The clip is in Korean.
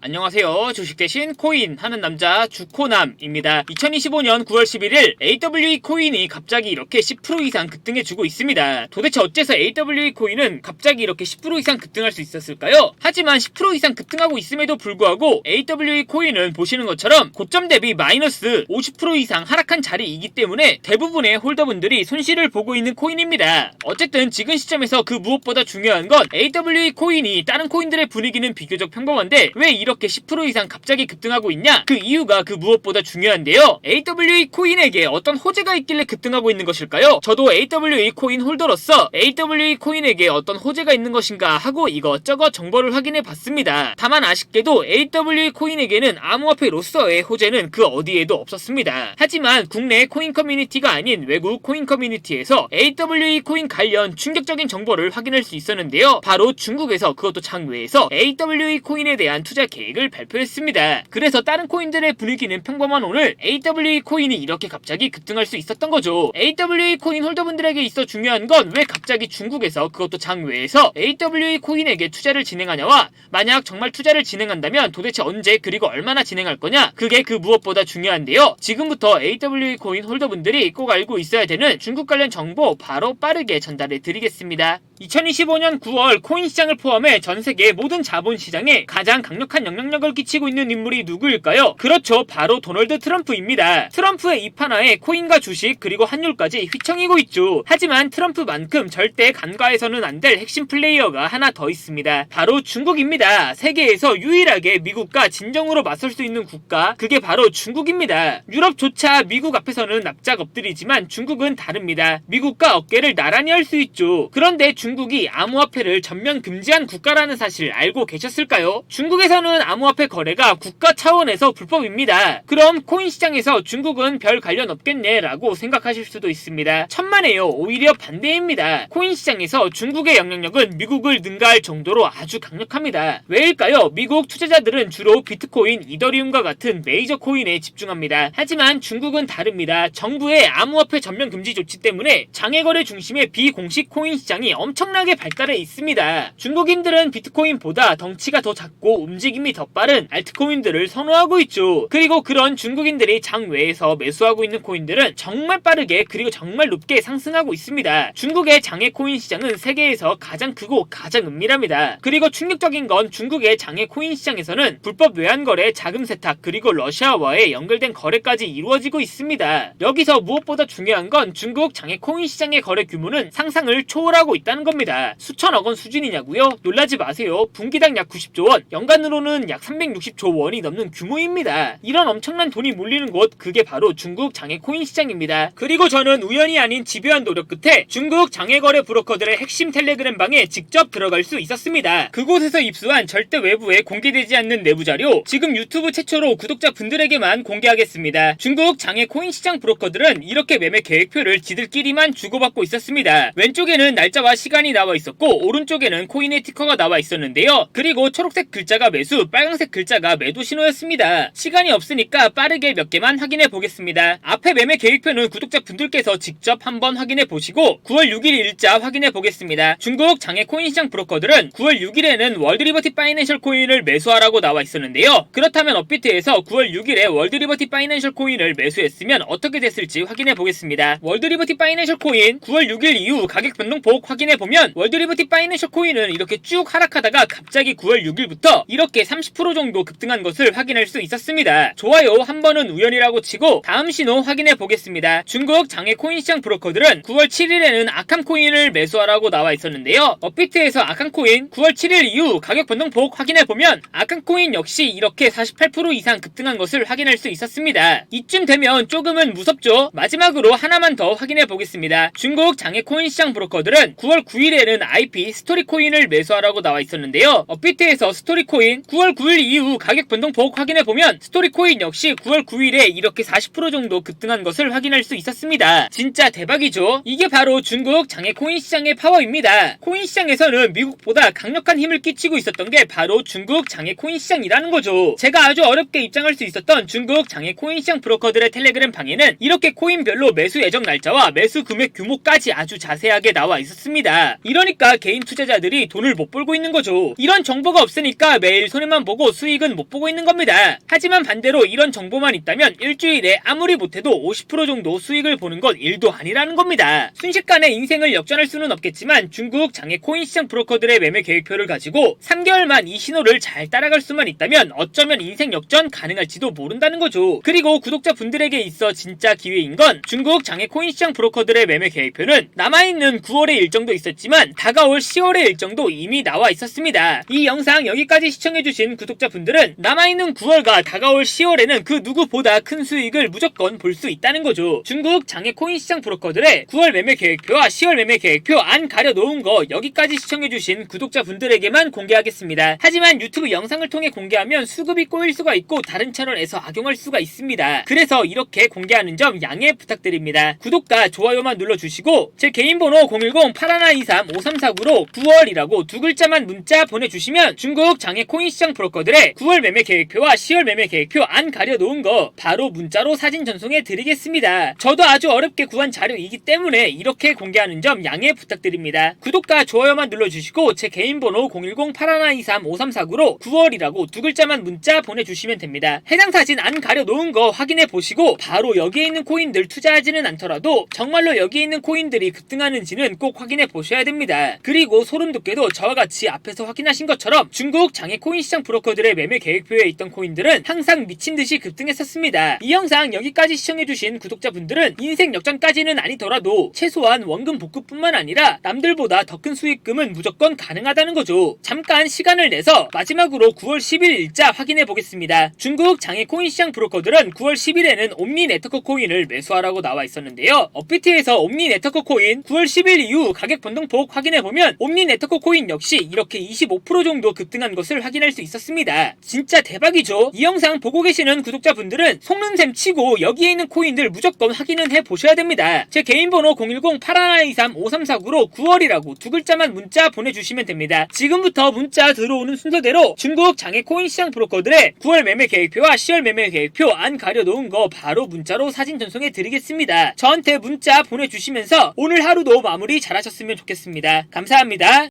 안녕하세요. 주식 대신 코인 하는 남자 주코남입니다. 2025년 9월 11일 AWE 코인이 갑자기 이렇게 10% 이상 급등해주고 있습니다. 도대체 어째서 AWE 코인은 갑자기 이렇게 10% 이상 급등할 수 있었을까요? 하지만 10% 이상 급등하고 있음에도 불구하고 AWE 코인은 보시는 것처럼 고점 대비 마이너스 50% 이상 하락한 자리이기 때문에 대부분의 홀더분들이 손실을 보고 있는 코인입니다. 어쨌든 지금 시점에서 그 무엇보다 중요한 건 AWE 코인이 다른 코인들의 분위기는 비교적 평범한데 왜 이렇게 10% 이상 갑자기 급등하고 있냐? 그 이유가 그 무엇보다 중요한데요. AWE 코인에게 어떤 호재가 있길래 급등하고 있는 것일까요? 저도 AWE 코인 홀더로서 AWE 코인에게 어떤 호재가 있는 것인가 하고 이것저것 정보를 확인해 봤습니다. 다만 아쉽게도 AWE 코인에게는 암호화폐로서의 호재는 그 어디에도 없었습니다. 하지만 국내 코인 커뮤니티가 아닌 외국 코인 커뮤니티에서 AWE 코인 관련 충격적인 정보를 확인할 수 있었는데요. 바로 중국에서, 그것도 장외에서 AWE 코인에 대한 투자 계획을 발표했습니다. 그래서 다른 코인들의 분위기는 평범한 오늘 AWE 코인이 이렇게 갑자기 급등할 수 있었던 거죠. AWE 코인 홀더분들에게 있어 중요한 건 왜 갑자기 중국에서, 그것도 장외에서 AWE 코인에게 투자를 진행하냐와 만약 정말 투자를 진행한다면 도대체 언제 그리고 얼마나 진행할 거냐, 그게 그 무엇보다 중요한데요. 지금부터 AWE 코인 홀더분들이 꼭 알고 있어야 되는 중국 관련 정보 바로 빠르게 전달해 드리겠습니다. 2025년 9월 코인 시장을 포함해 전 세계 모든 자본 시장에 가장 강력한 영향력을 끼치고 있는 인물이 누구일까요? 그렇죠, 바로 도널드 트럼프입니다. 트럼프의 입 하나에 코인과 주식 그리고 환율까지 휘청이고 있죠. 하지만 트럼프만큼 절대 간과해서는 안 될 핵심 플레이어가 하나 더 있습니다. 바로 중국입니다. 세계에서 유일하게 미국과 진정으로 맞설 수 있는 국가, 그게 바로 중국입니다. 유럽조차 미국 앞에서는 납작 엎드리지만 중국은 다릅니다. 미국과 어깨를 나란히 할 수 있죠. 그런데 중국이 암호화폐를 전면 금지한 국가라는 사실 알고 계셨을까요? 중국에서는 암호화폐 거래가 국가 차원에서 불법입니다. 그럼 코인 시장에서 중국은 별 관련 없겠네 라고 생각하실 수도 있습니다. 천만에요. 오히려 반대입니다. 코인 시장에서 중국의 영향력은 미국을 능가할 정도로 아주 강력합니다. 왜일까요? 미국 투자자들은 주로 비트코인, 이더리움과 같은 메이저 코인에 집중합니다. 하지만 중국은 다릅니다. 정부의 암호화폐 전면 금지 조치 때문에 장외거래 중심의 비공식 코인 시장이 엄청나게 발달해 있습니다. 중국인들은 비트코인보다 덩치가 더 작고 움직임이 더 빠른 알트코인들을 선호하고 있죠. 그리고 그런 중국인들이 장외에서 매수하고 있는 코인들은 정말 빠르게 그리고 정말 높게 상승하고 있습니다. 중국의 장외 코인 시장은 세계에서 가장 크고 가장 은밀합니다. 그리고 충격적인 건 중국의 장외 코인 시장에서는 불법 외환거래, 자금 세탁, 그리고 러시아와의 연결된 거래까지 이루어지고 있습니다. 여기서 무엇보다 중요한 건 중국 장외 코인 시장의 거래 규모는 상상을 초월하고 있다는 겁니다. 수천억 원 수준이냐고요? 놀라지 마세요. 분기당 약 90조 원, 연간으로는 약 360조 원이 넘는 규모입니다. 이런 엄청난 돈이 몰리는 곳, 그게 바로 중국 장외 코인 시장입니다. 그리고 저는 우연이 아닌 집요한 노력 끝에 중국 장외거래 브로커들의 핵심 텔레그램 방에 직접 들어갈 수 있었습니다. 그곳에서 입수한 절대 외부에 공개되지 않는 내부 자료, 지금 유튜브 최초로 구독자분들에게만 공개하겠습니다. 중국 장외 코인 시장 브로커들은 이렇게 매매 계획표를 지들끼리만 주고받고 있었습니다. 왼쪽에는 날짜와 시간이 나와 있었고 오른쪽에는 코인의 티커가 나와 있었는데요. 그리고 초록색 글자가 매수, 빨간색 글자가 매도 신호였습니다. 시간이 없으니까 빠르게 몇 개만 확인해 보겠습니다. 앞에 매매 계획표는 구독자분들께서 직접 한번 확인해 보시고 9월 6일 일자 확인해 보겠습니다. 중국 장외 코인 시장 브로커들은 9월 6일에는 월드 리버티 파이낸셜 코인을 매수하라고 나와 있었는데요. 그렇다면 업비트에서 9월 6일에 월드 리버티 파이낸셜 코인을 매수했으면 어떻게 됐을지 확인해 보겠습니다. 월드 리버티 파이낸셜 코인 9월 6일 이후 가격 변동폭 확인해 보면 월드 리버티 파이낸셜 코인은 이렇게 쭉 하락하다가 갑자기 9월 6일부터 이렇게 30% 정도 급등한 것을 확인할 수 있었습니다. 좋아요, 한 번은 우연이라고 치고 다음 신호 확인해 보겠습니다. 중국 장외 코인 시장 브로커들은 9월 7일에는 아캄 코인을 매수하라고 나와 있었는데요. 업비트에서 아캄 코인 9월 7일 이후 가격 변동폭 확인해 보면 아캄 코인 역시 이렇게 48% 이상 급등한 것을 확인할 수 있었습니다. 이쯤 되면 조금은 무섭죠? 마지막으로 하나만 더 확인해 보겠습니다. 중국 장외 코인 시장 브로커들은 9월 9일에는 IP 스토리 코인을 매수하라고 나와 있었는데요. 업비트에서 스토리 코인 9월 9일 이후 가격 변동폭 확인해 보면 스토리 코인 역시 9월 9일에 이렇게 40% 정도 급등한 것을 확인할 수 있었습니다. 진짜 대박이죠? 이게 바로 중국 장외 코인 시장의 파워입니다. 코인 시장에서는 미국보다 강력한 힘을 끼치고 있었던 게 바로 중국 장외 코인 시장이라는 거죠. 제가 아주 어렵게 입장할 수 있었던 중국 장외 코인 시장 브로커들의 텔레그램 방에는 이렇게 코인별로 매수 예정 날짜와 매수 금액 규모까지 아주 자세하게 나와 있었습니다. 이러니까 개인 투자자들이 돈을 못 벌고 있는 거죠. 이런 정보가 없으니까 매일 손해만 정보들만 보고 수익은 못 보고 있는 겁니다. 하지만 반대로 이런 정보만 있다면 일주일에 아무리 못해도 50% 정도 수익을 보는 건 일도 아니라는 겁니다. 순식간에 인생을 역전할 수는 없겠지만 중국 장외 코인 시장 브로커들의 매매 계획표를 가지고 3개월만 이 신호를 잘 따라갈 수만 있다면 어쩌면 인생 역전 가능할지도 모른다는 거죠. 그리고 구독자분들에게 있어 진짜 기회인 건 중국 장외 코인 시장 브로커들의 매매 계획표는 남아있는 9월의 일정도 있었지만 다가올 10월의 일정도 이미 나와 있었습니다. 이 영상 여기까지 시청해주신 구독자분들은 남아있는 9월과 다가올 10월에는 그 누구보다 큰 수익을 무조건 볼 수 있다는 거죠. 중국 장외 코인 시장 브로커들의 9월 매매 계획표와 10월 매매 계획표 안 가려놓은 거 여기까지 시청해주신 구독자분들에게만 공개하겠습니다. 하지만 유튜브 영상을 통해 공개하면 수급이 꼬일 수가 있고 다른 채널에서 악용할 수가 있습니다. 그래서 이렇게 공개하는 점 양해 부탁드립니다. 구독과 좋아요만 눌러주시고 제 개인 번호 010-8123-5349로 9월이라고 두 글자만 문자 보내주시면 중국 장외 코인 시장 브로커들의 9월 매매 계획표와 10월 매매 계획표 안 가려놓은 거 바로 문자로 사진 전송해 드리겠습니다. 저도 아주 어렵게 구한 자료이기 때문에 이렇게 공개하는 점 양해 부탁드립니다. 구독과 좋아요만 눌러주시고 제 개인 번호 010-8123-5349로 9월이라고 두 글자만 문자 보내주시면 됩니다. 해당 사진 안 가려놓은 거 확인해 보시고 바로 여기에 있는 코인들 투자하지는 않더라도 정말로 여기에 있는 코인들이 급등하는지는 꼭 확인해 보셔야 됩니다. 그리고 소름 돋게도 저와 같이 앞에서 확인하신 것처럼 중국 장외 코인 시장 브로커들의 매매 계획표에 있던 코인들은 항상 미친듯이 급등했었습니다. 이 영상 여기까지 시청해주신 구독자분들은 인생 역전까지는 아니더라도 최소한 원금 복구뿐만 아니라 남들보다 더 큰 수익금은 무조건 가능하다는 거죠. 잠깐 시간을 내서 마지막으로 9월 10일 일자 확인해 보겠습니다. 중국 장외 코인 시장 브로커들은 9월 10일에는 옴니 네트워크 코인을 매수하라고 나와 있었는데요. 업비트에서 옴니 네트워크 코인 9월 10일 이후 가격 변동폭 확인해 보면 옴니 네트워크 코인 역시 이렇게 25% 정도 급등한 것을 확인할 수 있었습니다. 진짜 대박이죠. 이 영상 보고 계시는 구독자분들은 속는셈 치고 여기에 있는 코인들 무조건 확인은 해보셔야 됩니다. 제 개인 번호 010-8123-5349로 9월이라고 두 글자만 문자 보내주시면 됩니다. 지금부터 문자 들어오는 순서대로 중국 장외 코인 시장 브로커들의 9월 매매 계획표와 10월 매매 계획표 안 가려놓은 거 바로 문자로 사진 전송해 드리겠습니다. 저한테 문자 보내주시면서 오늘 하루도 마무리 잘하셨으면 좋겠습니다. 감사합니다.